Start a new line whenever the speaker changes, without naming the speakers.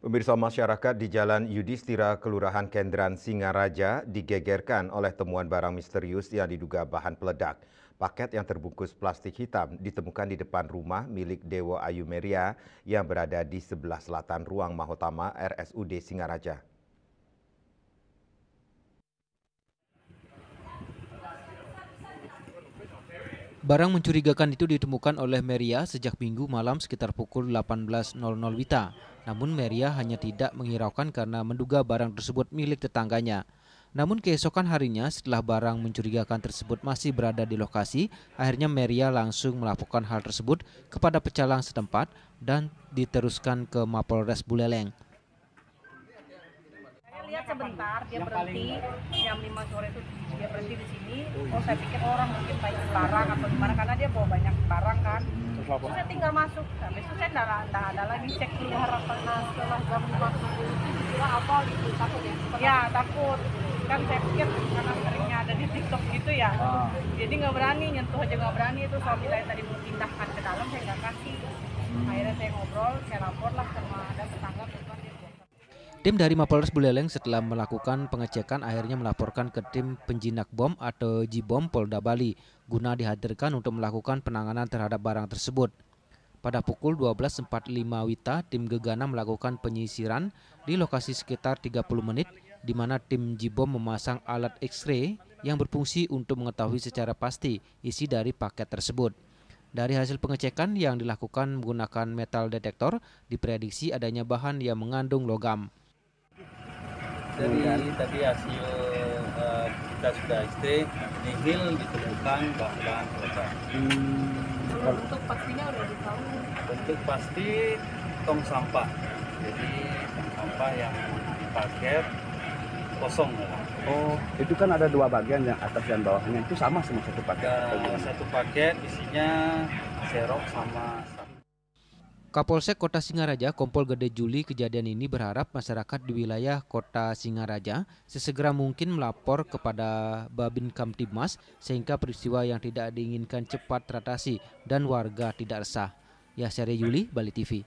Pemirsa, masyarakat di Jalan Yudhistira, Kelurahan Kendran, Singaraja digegerkan oleh temuan barang misterius yang diduga bahan peledak. Paket yang terbungkus plastik hitam ditemukan di depan rumah milik Dewo Ayumeria yang berada di sebelah selatan ruang Mahotama RSUD Singaraja.
Barang mencurigakan itu ditemukan oleh Meria sejak Minggu malam sekitar pukul 18.00 WITA. Namun Meria hanya tidak menghiraukan karena menduga barang tersebut milik tetangganya. Namun keesokan harinya setelah barang mencurigakan tersebut masih berada di lokasi, akhirnya Meria langsung melaporkan hal tersebut kepada pecalang setempat dan diteruskan ke Mapolres Buleleng.
Lihat sebentar dia berhenti jam 5 sore itu dia berhenti di sini. Saya pikir orang mungkin banyak barang atau gimana karena dia bawa banyak barang kan. Terus saya tinggal masuk. Habis itu saya enggak ada lagi cek keluar setelah jam 5 subuh itu dikira apa gitu, takut ya? Ya takut. Kan saya pikir karena seringnya ada di TikTok gitu ya. Jadi nggak berani, nyentuh aja nggak berani. Itu suami saya tadi mau pindahkan ke dalam saya nggak kasih. Akhirnya saya ngobrol, saya lapor lah sama ada tetangga kebetulan dia.
Tim dari Mapolres Buleleng setelah melakukan pengecekan akhirnya melaporkan ke tim penjinak bom atau Jibom Polda Bali guna dihadirkan untuk melakukan penanganan terhadap barang tersebut. Pada pukul 12.45 WITA, tim Gegana melakukan penyisiran di lokasi sekitar 30 menit di mana tim Jibom memasang alat X-ray yang berfungsi untuk mengetahui secara pasti isi dari paket tersebut. Dari hasil pengecekan yang dilakukan menggunakan metal detektor, diprediksi adanya bahan yang mengandung logam.
Dari tadi hasil kita sudah X-ray, nihil ditemukan bahan peledak.
Untuk pastinya udah ditahu.
Bentuk pasti tong sampah. Jadi tong sampah yang dipaket kosong.
Oh, itu kan ada dua bagian, yang atas dan bawahnya. Itu sama semua satu paket?
Satu paket isinya serok sama sampah.
Kapolsek Kota Singaraja, Kompol Gede Juli, kejadian ini berharap masyarakat di wilayah Kota Singaraja sesegera mungkin melapor kepada Babin Kamtibmas sehingga peristiwa yang tidak diinginkan cepat teratasi dan warga tidak resah. Yasari Yuli, Bali TV.